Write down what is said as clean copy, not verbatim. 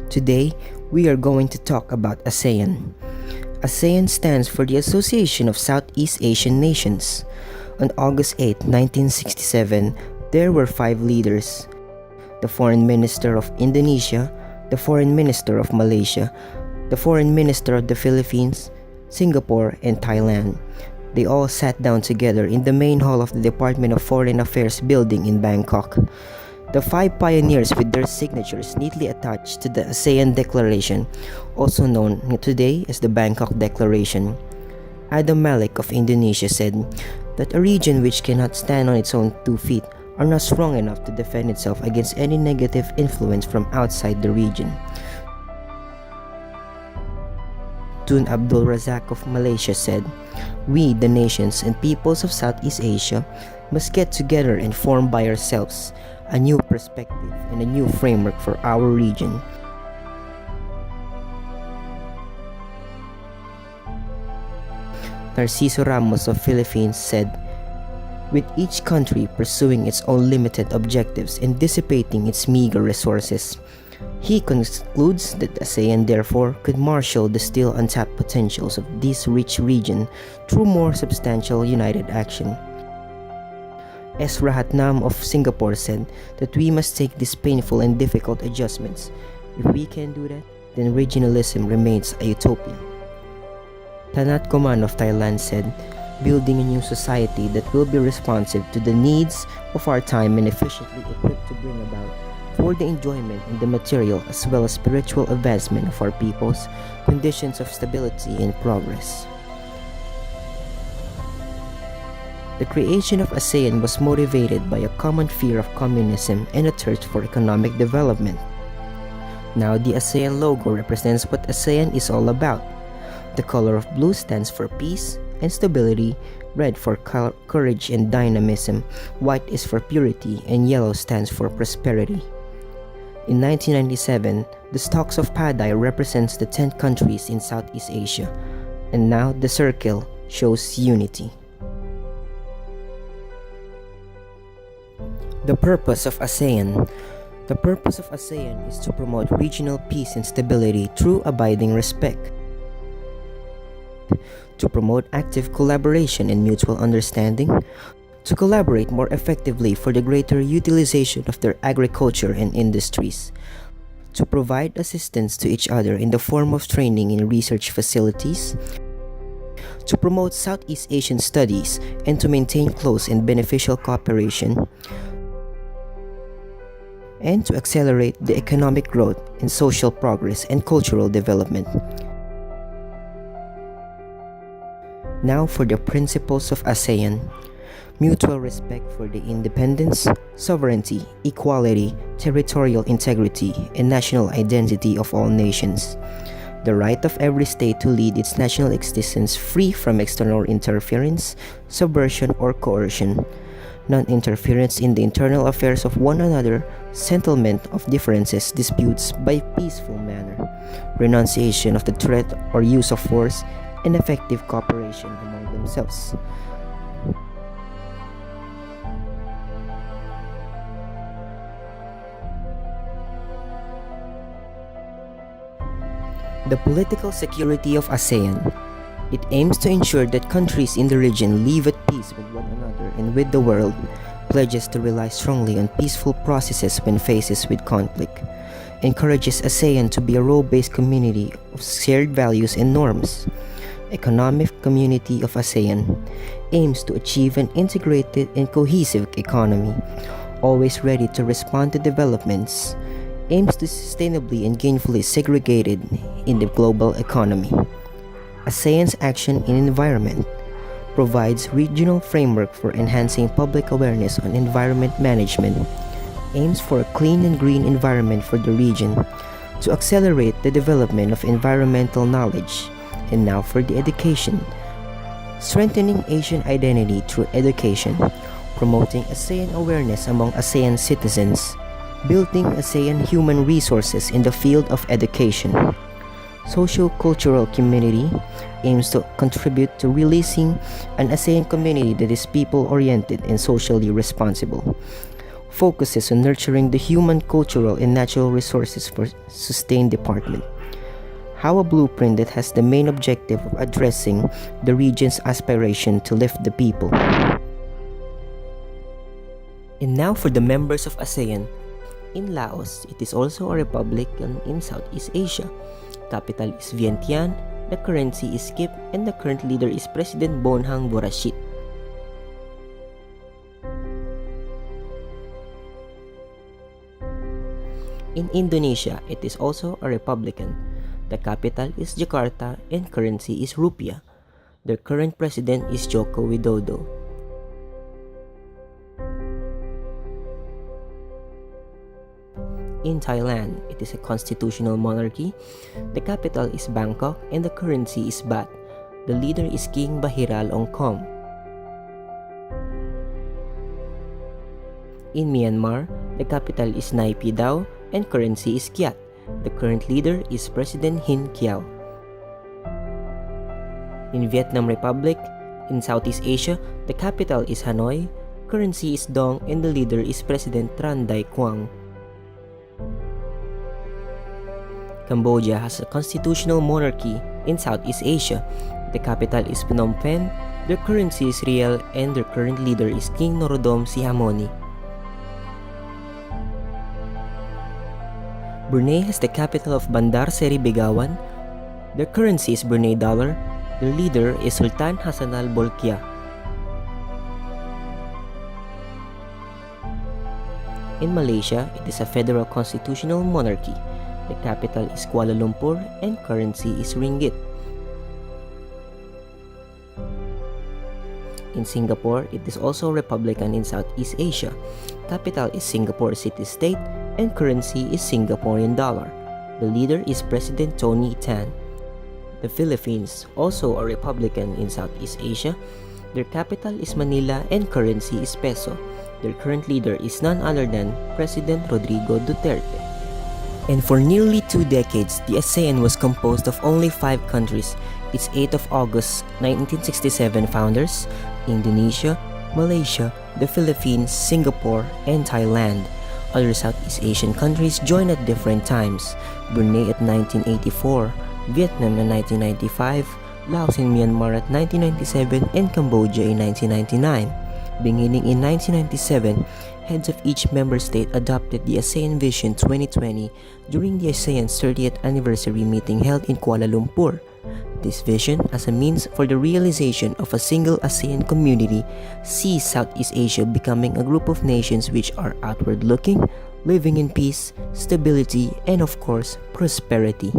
Today, we are going to talk about ASEAN. ASEAN stands for the Association of Southeast Asian Nations. On August 8, 1967, there were five leaders: the Foreign Minister of Indonesia, the Foreign Minister of Malaysia, the Foreign Minister of the Philippines, Singapore, and Thailand. They all sat down together in the main hall of the Department of Foreign Affairs building in Bangkok. The five pioneers with their signatures neatly attached to the ASEAN Declaration, also known today as the Bangkok Declaration. Adam Malik of Indonesia said that a region which cannot stand on its own 2 feet are not strong enough to defend itself against any negative influence from outside the region. Tun Abdul Razak of Malaysia said, "We, the nations and peoples of Southeast Asia, must get together and form by ourselves a new perspective and a new framework for our region." Narciso Ramos of Philippines said, "With each country pursuing its own limited objectives and dissipating its meager resources, he concludes that ASEAN therefore could marshal the still untapped potentials of this rich region through more substantial united action." S. Rahatnam of Singapore said that we must take these painful and difficult adjustments. If we can do that, then regionalism remains a utopia. Tanat Koman of Thailand said, "Building a new society that will be responsive to the needs of our time and efficiently equipped to bring about for the enjoyment and the material as well as spiritual advancement of our peoples, conditions of stability and progress." The creation of ASEAN was motivated by a common fear of communism and a thirst for economic development. Now the ASEAN logo represents what ASEAN is all about. The color of blue stands for peace and stability, red for courage and dynamism, white is for purity, and yellow stands for prosperity. In 1997, the stalks of Padai represents the 10 countries in Southeast Asia, and now the circle shows unity. The purpose of ASEAN. The purpose of ASEAN is to promote regional peace and stability through abiding respect, to promote active collaboration and mutual understanding, to collaborate more effectively for the greater utilization of their agriculture and industries, to provide assistance to each other in the form of training in research facilities, to promote Southeast Asian studies and to maintain close and beneficial cooperation, and to accelerate the economic growth and social progress and cultural development. Now for the principles of ASEAN. Mutual respect for the independence, sovereignty, equality, territorial integrity, and national identity of all nations. The right of every state to lead its national existence free from external interference, subversion, or coercion. Non-interference in the internal affairs of one another, settlement of differences, disputes by peaceful manner, renunciation of the threat or use of force, and effective cooperation among themselves. The political security of ASEAN. It aims to ensure that countries in the region live at peace with one another and with the world, pledges to rely strongly on peaceful processes when faced with conflict, encourages ASEAN to be a role-based community of shared values and norms. Economic community of ASEAN aims to achieve an integrated and cohesive economy, always ready to respond to developments, aims to sustainably and gainfully segregated in the global economy. ASEAN's action in environment provides regional framework for enhancing public awareness on environment management, aims for a clean and green environment for the region, to accelerate the development of environmental knowledge, and now for the education. Strengthening Asian identity through education, promoting ASEAN awareness among ASEAN citizens, building ASEAN human resources in the field of education. Socio-cultural community aims to contribute to releasing an ASEAN community that is people-oriented and socially responsible. focuses on nurturing the human, cultural, and natural resources for sustained development. How a blueprint that has the main objective of addressing the region's aspiration to lift the people. And now for the members of ASEAN. In Laos, it is also a republic in Southeast Asia. Capital is Vientiane, the currency is KIP, and the current leader is President Bonhang Borashit. In Indonesia, it is also a republican. The capital is Jakarta and currency is rupiah. Their current president is Joko Widodo. In Thailand, it is a constitutional monarchy. The capital is Bangkok and the currency is baht. The leader is King Vajiralongkorn. In Myanmar, the capital is Naypyidaw and currency is kyat. The current leader is President Hin Kiau. In Vietnam Republic, in Southeast Asia, the capital is Hanoi, currency is dong, and the leader is President Tran Dai Quang. Cambodia has a constitutional monarchy in Southeast Asia. The capital is Phnom Penh, their currency is riel, and their current leader is King Norodom Sihamoni. Brunei has the capital of Bandar Seri Begawan. Their currency is Brunei dollar. Their leader is Sultan Hassan al Bolkiah. In Malaysia, it is a federal constitutional monarchy. The capital is Kuala Lumpur and currency is ringgit. In Singapore, it is also a republican in Southeast Asia. Capital is Singapore City-State and currency is Singaporean dollar. The leader is President Tony Tan. The Philippines, also a republican in Southeast Asia. Their capital is Manila and currency is peso. Their current leader is none other than President Rodrigo Duterte. And for nearly 2 decades, the ASEAN was composed of only 5 countries. Its 8th of August 1967 founders: Indonesia, Malaysia, the Philippines, Singapore, and Thailand. Other Southeast Asian countries joined at different times: Brunei at 1984, Vietnam in 1995, Laos and Myanmar at 1997, and Cambodia in 1999. Beginning in 1997, heads of each member state adopted the ASEAN Vision 2020 during the ASEAN's 30th anniversary meeting held in Kuala Lumpur. This vision, as a means for the realization of a single ASEAN community, sees Southeast Asia becoming a group of nations which are outward-looking, living in peace, stability, and of course, prosperity.